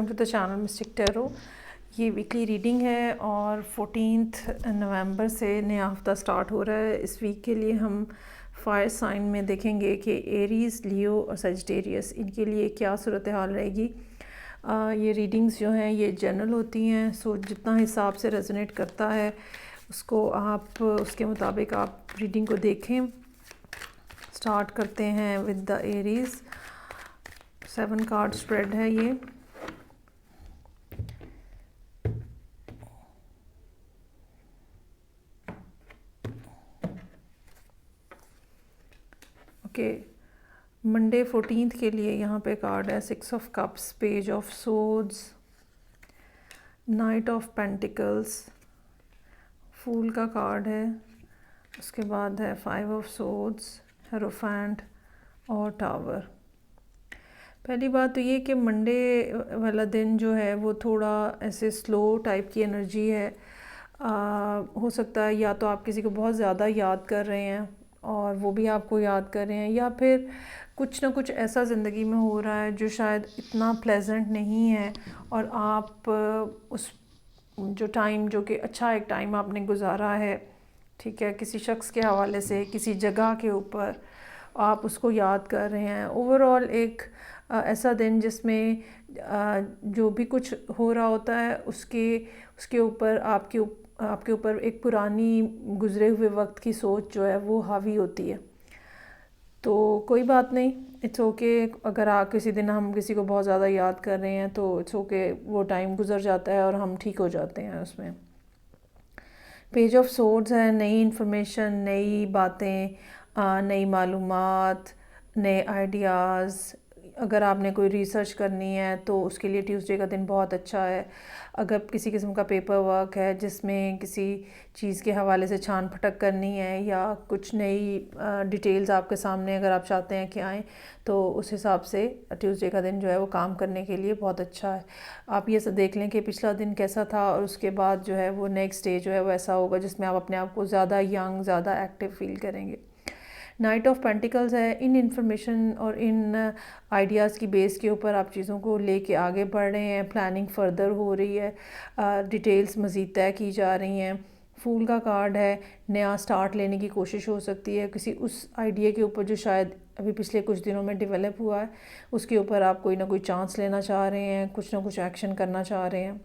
Welcome to the channel Mystic Tarot. ये weekly reading है और 14 नवंबर से नया हफ्ता स्टार्ट हो रहा है। इस वीक के लिए हम फायर साइन में देखेंगे कि एरीज़, लियो और सजिटेरियस इनके लिए क्या सूरत हाल रहेगी। ये रीडिंग्स जो हैं ये जनरल होती हैं, सो जितना हिसाब से रेजोनेट करता है उसको आप उसके मुताबिक आप रीडिंग को देखें। स्टार्ट करते हैं with the Aries. 7 card spread है ये। ओके, मंडे 14 के लिए यहाँ पे कार्ड है 6 of cups, page of swords, knight of pentacles, fool का कार्ड है, उसके बाद है 5 ऑफ सोर्ड्स, हेरोफेंट और टावर। पहली बात तो ये कि मंडे वाला दिन जो है वो थोड़ा ऐसे स्लो टाइप की एनर्जी है। हो सकता है या तो आप किसी को बहुत ज़्यादा याद कर रहे हैं और वो भी आपको याद कर रहे हैं, या फिर कुछ ना कुछ ऐसा ज़िंदगी में हो रहा है जो शायद इतना प्लेजेंट नहीं है और आप उस जो टाइम जो कि अच्छा एक टाइम आपने गुजारा है, ठीक है, किसी शख्स के हवाले से, किसी जगह के ऊपर आप उसको याद कर रहे हैं। ओवरऑल एक ऐसा दिन जिसमें जो भी कुछ हो रहा होता है उसके ऊपर आपके ऊपर एक पुरानी गुज़रे हुए वक्त की सोच जो है वो हावी होती है। तो कोई बात नहीं, इट्स ओके। अगर आप किसी दिन हम किसी को बहुत ज़्यादा याद कर रहे हैं तो इट्स ओके, वो टाइम गुजर जाता है और हम ठीक हो जाते हैं उसमें। पेज ऑफ सोर्ड्स है, नई इन्फॉर्मेशन, नई बातें, नई मालूमात, नए आइडियाज़। अगर आपने कोई रिसर्च करनी है तो उसके लिए ट्यूसडे का दिन बहुत अच्छा है। अगर किसी किस्म का पेपर वर्क है जिसमें किसी चीज़ के हवाले से छान फटक करनी है या कुछ नई डिटेल्स आपके सामने अगर आप चाहते हैं कि आएँ, तो उस हिसाब से ट्यूसडे का दिन जो है वो काम करने के लिए बहुत अच्छा है। आप ये सब देख लें कि पिछला दिन कैसा था और उसके बाद जो है वो नेक्स्ट डे जो है वो ऐसा होगा जिसमें आप अपने आप को ज़्यादा यंग, ज़्यादा एक्टिव फील करेंगे। नाइट ऑफ पेंटिकल्स है, इन इन्फॉर्मेशन और इन आइडियाज़ की बेस के ऊपर आप चीज़ों को लेके आगे बढ़ रहे हैं, प्लानिंग फर्दर हो रही है, डिटेल्स मज़ीद तय की जा रही हैं। फूल का कार्ड है, नया स्टार्ट लेने की कोशिश हो सकती है किसी उस आइडिया के ऊपर जो शायद अभी पिछले कुछ दिनों में डेवलप हुआ है, उसके ऊपर आप कोई ना कोई चांस लेना चाह रहे हैं, कुछ ना कुछ एक्शन करना चाह रहे हैं।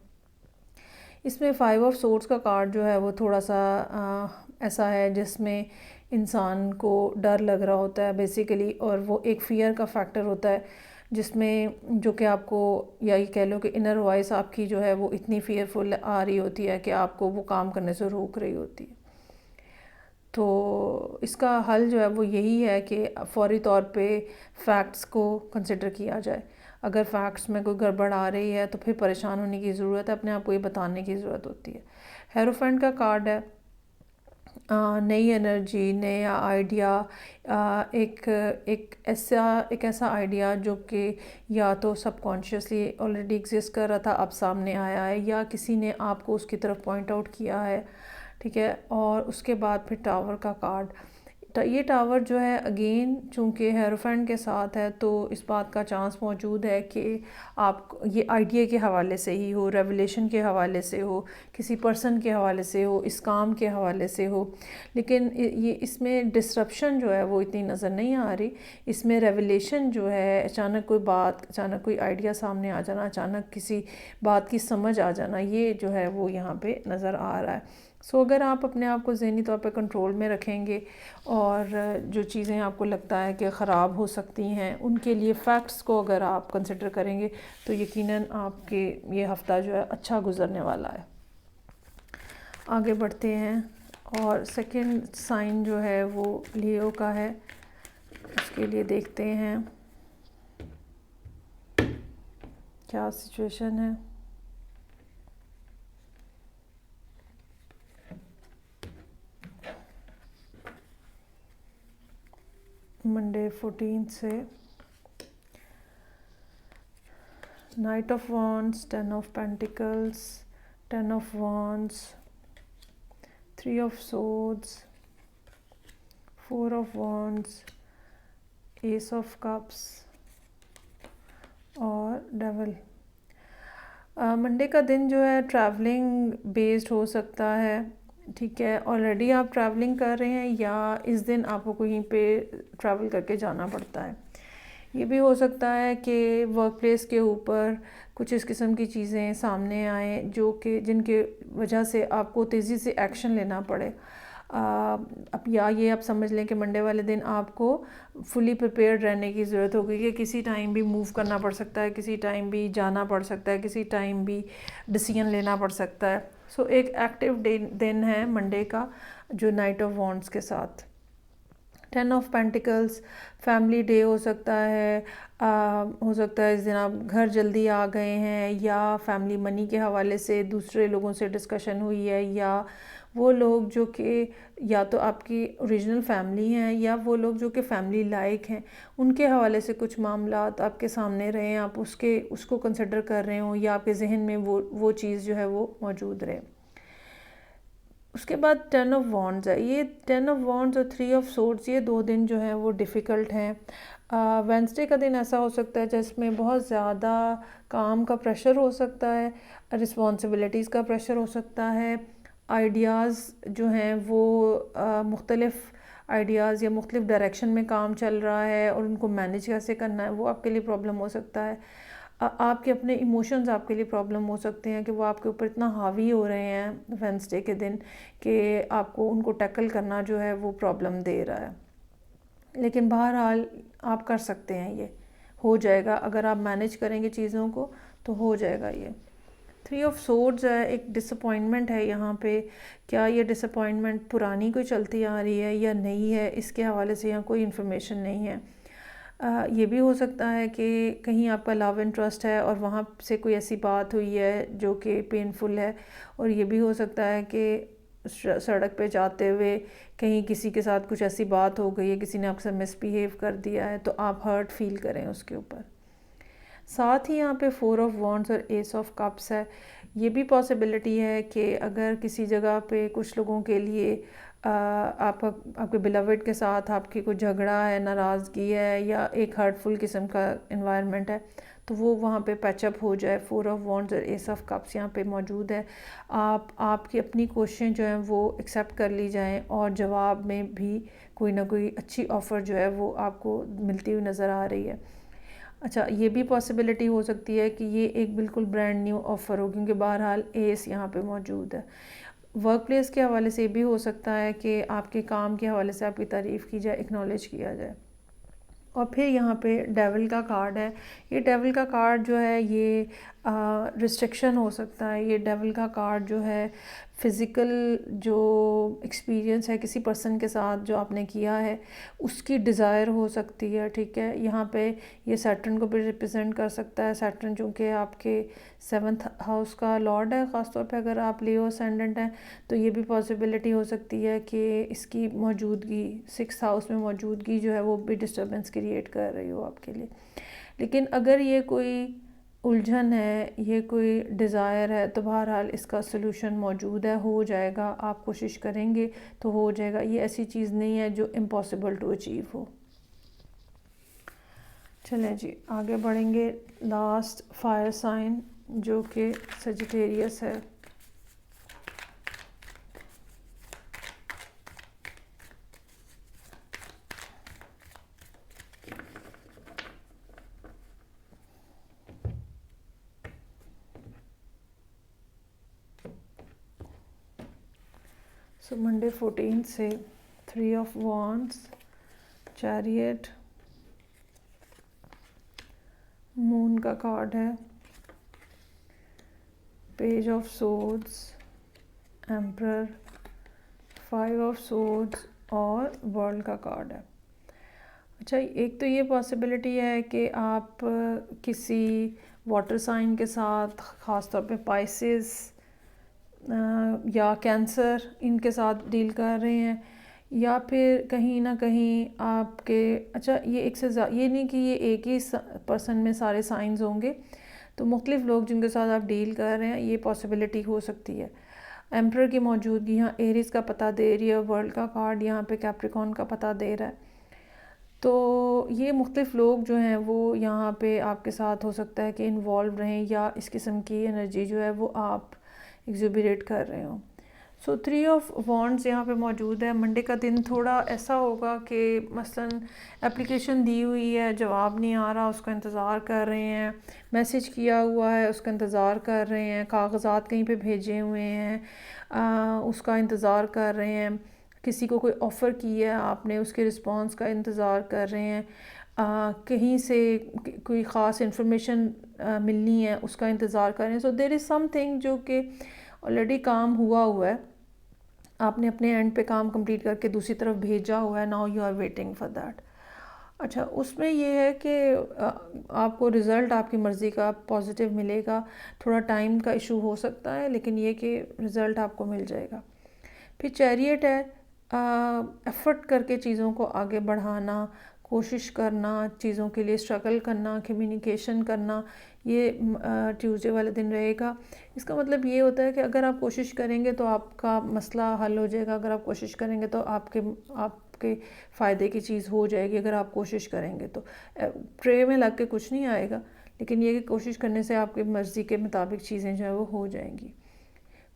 इसमें 5 ऑफ सोर्ड्स का कार्ड जो है वो थोड़ा सा ऐसा है जिसमें इंसान को डर लग रहा होता है बेसिकली, और वो एक फ़ियर का फैक्टर होता है जिसमें जो कि आपको, या ये कह लो कि इनर वॉइस आपकी जो है वो इतनी फ़ियरफुल आ रही होती है कि आपको वो काम करने से रोक रही होती है। तो इसका हल जो है वो यही है कि फ़ौरी तौर पे फ़ैक्ट्स को कंसिडर किया जाए। अगर फैक्ट्स में कोई गड़बड़ आ रही है तो फिर परेशान होने की ज़रूरत है, अपने आप को ये बताने की ज़रूरत होती है। हेरोफेंट का कार्ड है, नई एनर्जी, नया आइडिया, एक ऐसा आइडिया जो कि या तो सबकॉन्शियसली ऑलरेडी एग्जिस्ट कर रहा था, अब सामने आया है, या किसी ने आपको उसकी तरफ पॉइंट आउट किया है, ठीक है। और उसके बाद फिर टावर का कार्ड, ये टावर जो है अगेन चूँकि हेरोफेंट के साथ है तो इस बात का चांस मौजूद है कि आप ये आइडिया के हवाले से ही हो, रेवलेशन के हवाले से हो, किसी पर्सन के हवाले से हो, इस काम के हवाले से हो, लेकिन ये इसमें डिसरप्शन जो है वो इतनी नज़र नहीं आ रही। इसमें रेवलेशन जो है, अचानक कोई बात, अचानक कोई आइडिया सामने आ जाना, अचानक किसी बात की समझ आ जाना, ये जो है वो यहाँ पे नज़र आ रहा है। सो अगर आप अपने आप को ज़हनी तौर पे कंट्रोल में रखेंगे और जो चीज़ें आपको लगता है कि ख़राब हो सकती हैं उनके लिए फ़ैक्ट्स को अगर आप कंसिडर करेंगे तो यकीनन आपके ये हफ़्ता जो है अच्छा गुज़रने वाला है। आगे बढ़ते हैं और सेकंड साइन जो है वो लियो का है, उसके लिए देखते हैं क्या सिचुएशन है। मंडे 14 से night of wands, 10 of pentacles, 10 of wands, 3 of swords, 4 of wands, S of cups और डेविल। मंडे का दिन जो है ट्रैवलिंग बेस्ड हो सकता है, ठीक है। ऑलरेडी आप ट्रैवलिंग कर रहे हैं या इस दिन आपको कहीं पे ट्रैवल करके जाना पड़ता है। ये भी हो सकता है कि वर्क प्लेस के ऊपर कुछ इस किस्म की चीज़ें सामने आएँ जो कि जिनके वजह से आपको तेज़ी से एक्शन लेना पड़े। अब या ये आप समझ लें कि मंडे वाले दिन आपको फुली प्रिपेयर्ड रहने की ज़रूरत होगी कि किसी टाइम भी मूव करना पड़ सकता है, किसी टाइम भी जाना पड़ सकता है, किसी टाइम भी डिसीजन लेना पड़ सकता है। सो एक एक्टिव दिन है मंडे का, जो नाइट ऑफ वॉन्ड्स के साथ। 10 ऑफ पेंटिकल्स फैमिली डे हो सकता है। हो सकता है इस दिन आप घर जल्दी आ गए हैं, या फैमिली मनी के हवाले से दूसरे लोगों से डिस्कशन हुई है, या वो लोग जो कि या तो आपकी ओरिजिनल फैमिली हैं या वो लोग जो कि फैमिली लाइक हैं, उनके हवाले से कुछ मामलात आपके सामने रहे, आप उसको कंसिडर कर रहे हो, या आपके जहन में वो चीज़ जो है वो मौजूद रहे। उसके बाद 10 ऑफ वॉन्ड्स है। ये 10 ऑफ वॉन्ड्स और 3 ऑफ सोर्ड्स, ये 2 दिन जो हैं वो डिफ़िकल्ट हैं। वेंसडे का दिन ऐसा हो सकता है जिसमें बहुत ज़्यादा काम का प्रेशर हो सकता है, रिस्पॉन्सिबिलिटीज़ का प्रेशर हो सकता है, आइडियाज़ जो हैं वो मुख्तलिफ़ आइडियाज़ या मुख्तलिफ़ डायरेक्शन में काम चल रहा है और उनको मैनेज कैसे करना है वो आपके लिए प्रॉब्लम हो सकता है। आपके अपने इमोशंस आपके लिए प्रॉब्लम हो सकते हैं कि वो आपके ऊपर इतना हावी हो रहे हैं वेंसडे के दिन कि आपको उनको टैकल करना जो है वो प्रॉब्लम दे रहा है। लेकिन बहरहाल आप कर सकते हैं, ये हो जाएगा अगर आप मैनेज करेंगे चीज़ों को, तो हो जाएगा ये। 3 ऑफ सोर्ड्स है, एक डिसअपॉइंटमेंट है यहाँ पे। क्या ये डिसअपॉइंटमेंट पुरानी कोई चलती आ रही है या नहीं है, इसके हवाले से यहाँ कोई इन्फॉर्मेशन नहीं है। ये भी हो सकता है कि कहीं आपका लव इंटरेस्ट है और वहाँ से कोई ऐसी बात हुई है जो कि पेनफुल है, और ये भी हो सकता है कि सड़क पे जाते हुए कहीं किसी के साथ कुछ ऐसी बात हो गई है, किसी ने आपसे मिसबिहेव कर दिया है, तो आप हर्ट फील करें उसके ऊपर। साथ ही यहाँ पे 4 ऑफ वॉन्ड्स और एस ऑफ कप्स है। ये भी पॉसिबिलिटी है कि अगर किसी जगह पे कुछ लोगों के लिए आपके बिलवड के साथ आपकी कोई झगड़ा है, नाराज़गी है, या एक हर्टफुल किस्म का इन्वायरमेंट है, तो वो वहाँ पे पैचअप हो जाए। 4 ऑफ वॉन्ड्स और एस ऑफ कप्स यहाँ पे मौजूद है। आपकी अपनी कोशिशें जो हैं वो एक्सेप्ट कर ली जाएं, और जवाब में भी कोई ना कोई अच्छी ऑफ़र जो है वो आपको मिलती हुई नज़र आ रही है। अच्छा, ये भी पॉसिबिलिटी हो सकती है कि ये एक बिल्कुल ब्रांड न्यू ऑफ़र हो, क्योंकि बहरहाल एस यहाँ पे मौजूद है। वर्क प्लेस के हवाले से भी हो सकता है कि आपके काम के हवाले से आपकी तारीफ़ की जाए, एक्नॉलेज किया जाए। और फिर यहाँ पे डेविल का कार्ड है। ये डेविल का कार्ड जो है ये रिस्ट्रिक्शन हो सकता है। ये डेविल का कार्ड जो है फ़िज़िकल जो एक्सपीरियंस है किसी पर्सन के साथ जो आपने किया है उसकी डिज़ायर हो सकती है, ठीक है। यहाँ पे ये सैटर्न को भी रिप्रेजेंट कर सकता है। सैटर्न चूँकि आपके 7th हाउस का लॉर्ड है, ख़ासतौर पे अगर आप लियो असेंडेंट हैं, तो ये भी पॉसिबिलिटी हो सकती है कि इसकी मौजूदगी 6th हाउस में मौजूदगी जो है वो भी डिस्टर्बेंस क्रिएट कर रही हो आपके लिए। लेकिन अगर ये कोई उलझन है, ये कोई डिज़ायर है, तो बहरहाल इसका सलूशन मौजूद है, हो जाएगा। आप कोशिश करेंगे तो हो जाएगा। ये ऐसी चीज़ नहीं है जो इम्पॉसिबल टू अचीव हो। चलें जी, आगे बढ़ेंगे। लास्ट फायर साइन जो कि सजिटेरियस है। सो मंडे 14 से 3 ऑफ वॉन्ड्स, चैरियट, मून का कार्ड है, page of swords, emperor, 5 of swords और वर्ल्ड का कार्ड है। अच्छा, एक तो ये पॉसिबिलिटी है कि आप किसी वाटर साइन के साथ, ख़ास तौर पे पाइसेस या कैंसर, इनके साथ डील कर रहे हैं, या फिर कहीं ना कहीं आपके अच्छा ये एक से ये नहीं कि ये एक ही पर्सन में सारे साइंस होंगे, तो मुख्तलिफ लोग जिनके साथ आप डील कर रहे हैं, ये पॉसिबिलिटी हो सकती है। एम्परर की मौजूदगी यहाँ एरीज का पता दे रही है, वर्ल्ड का कार्ड यहाँ पे कैप्रिकॉर्न का पता दे रहा है। तो ये मुख्तलिफ़ लोग जो हैं वो यहाँ पे आपके साथ हो सकता है कि इन्वॉल्व रहें, या इस किस्म की एनर्जी जो है वो आप एग्जुबरेट कर रहे हो। सो 3 ऑफ वॉन्ड्स यहाँ पे मौजूद है। मंडे का दिन थोड़ा ऐसा होगा कि मसलन एप्लीकेशन दी हुई है, जवाब नहीं आ रहा, उसका इंतज़ार कर रहे हैं, मैसेज किया हुआ है, उसका इंतज़ार कर रहे हैं, कागज़ात कहीं पे भेजे हुए हैं, उसका इंतज़ार कर रहे हैं, किसी को कोई ऑफ़र की है आपने, उसके रिस्पॉन्स का इंतज़ार कर रहे हैं, कहीं से कोई ख़ास इन्फॉर्मेशन मिलनी है, उसका इंतज़ार कर रहे हैं। सो देयर इज़ समथिंग जो कि ऑलरेडी काम हुआ है, आपने अपने एंड पे काम कंप्लीट करके दूसरी तरफ भेजा हुआ है, now you are waiting for that. अच्छा, उसमें ये है कि आपको रिज़ल्ट आपकी मर्ज़ी का पॉजिटिव मिलेगा, थोड़ा टाइम का इशू हो सकता है, लेकिन ये कि रिज़ल्ट आपको मिल जाएगा। फिर चैरियट है, एफ़र्ट करके चीज़ों को आगे बढ़ाना, कोशिश करना, चीज़ों के लिए स्ट्रगल करना, कम्युनिकेशन करना, ये ट्यूसडे वाले दिन रहेगा। इसका मतलब ये होता है कि अगर आप कोशिश करेंगे तो आपका मसला हल हो जाएगा, अगर आप कोशिश करेंगे तो आपके फ़ायदे की चीज़ हो जाएगी। अगर आप कोशिश करेंगे तो ट्रे में लग के कुछ नहीं आएगा, लेकिन ये कि कोशिश करने से आपकी मर्ज़ी के मुताबिक चीज़ें जो है वो हो जाएंगी।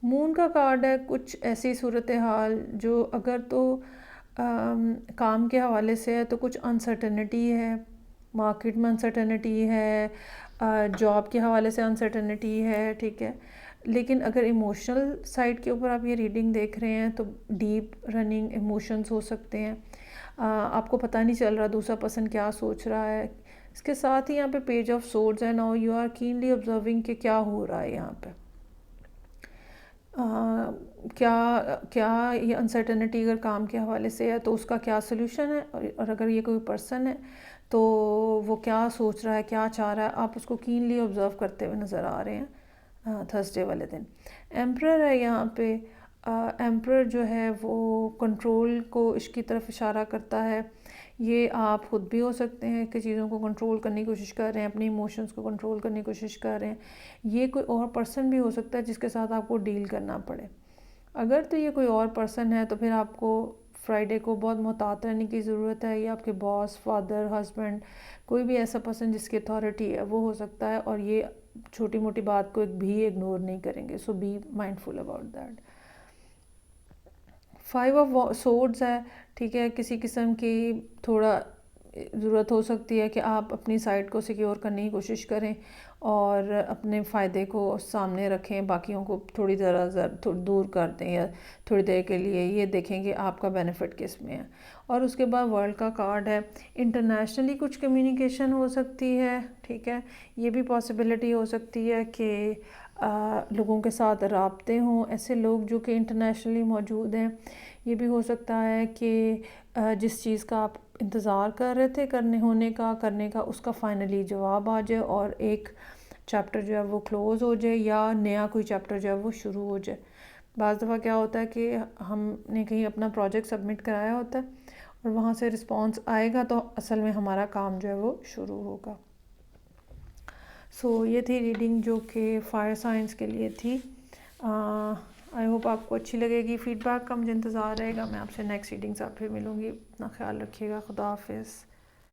मून का कार्ड है, कुछ ऐसी सूरत हाल जो अगर तो काम के हवाले से है तो कुछ अनसर्टनिटी है, मार्केट में अनसर्टनिटी है, जॉब के हवाले से अनसर्टनिटी है, ठीक है। लेकिन अगर इमोशनल साइड के ऊपर आप ये रीडिंग देख रहे हैं तो डीप रनिंग इमोशंस हो सकते हैं, आपको पता नहीं चल रहा दूसरा पर्सन क्या सोच रहा है। इसके साथ ही यहाँ पे पेज ऑफ सोर्ड्स है, now you are keenly observing कि क्या हो रहा है यहाँ पे। क्या क्या ये अनसर्टनिटी अगर काम के हवाले से है तो उसका क्या सलूशन है, और अगर ये कोई पर्सन है तो वो क्या सोच रहा है, क्या चाह रहा है, आप उसको कीनली ऑब्ज़र्व करते हुए नज़र आ रहे हैं थर्सडे वाले दिन। एम्परर है यहाँ पे, एम्परर जो है वो कंट्रोल को इसकी तरफ इशारा करता है। ये आप खुद भी हो सकते हैं कि चीज़ों को कंट्रोल करने की कोशिश कर रहे हैं, अपने इमोशंस को कंट्रोल करने की कोशिश कर रहे हैं। ये कोई और पर्सन भी हो सकता है जिसके साथ आपको डील करना पड़े। अगर तो ये कोई और पर्सन है तो फिर आपको फ्राइडे को बहुत मुहतात रहने की ज़रूरत है। ये आपके बॉस, फादर, हस्बैंड, कोई भी ऐसा पर्सन जिसकी अथॉरिटी है वो हो सकता है, और ये छोटी मोटी बात को भी इग्नोर नहीं करेंगे। So be mindful about that. 5 of swords है, ठीक है। किसी किस्म की थोड़ा ज़रूरत हो सकती है कि आप अपनी साइड को सिक्योर करने की कोशिश करें और अपने फ़ायदे को सामने रखें, बाकियों को थोड़ी दूर कर दें, या थोड़ी देर के लिए ये देखें कि आपका बेनिफिट किस में है। और उसके बाद वर्ल्ड का कार्ड है, इंटरनेशनली कुछ कम्युनिकेशन हो सकती है, ठीक है। ये भी पॉसिबिलिटी हो सकती है कि लोगों के साथ राब्ते हों, ऐसे लोग जो कि इंटरनेशनली मौजूद हैं। ये भी हो सकता है कि जिस चीज़ का आप इंतज़ार कर रहे थे करने का उसका फ़ाइनली जवाब आ जाए और एक चैप्टर जो है वो क्लोज़ हो जाए, या नया कोई चैप्टर जो है वो शुरू हो जाए। बाज़ दफ़ा क्या होता है कि हमने कहीं अपना प्रोजेक्ट सबमिट कराया होता है और वहाँ से रिस्पॉन्स आएगा तो असल में हमारा काम जो है वो शुरू होगा। सो ये थी रीडिंग जो कि फायर साइंस के लिए थी। आई होप आपको अच्छी लगेगी। फ़ीडबैक का मुझे इंतज़ार रहेगा। मैं आपसे नेक्स्ट रीडिंग से फिर मिलूँगी। अपना ख्याल रखिएगा। खुदा हाफिज़।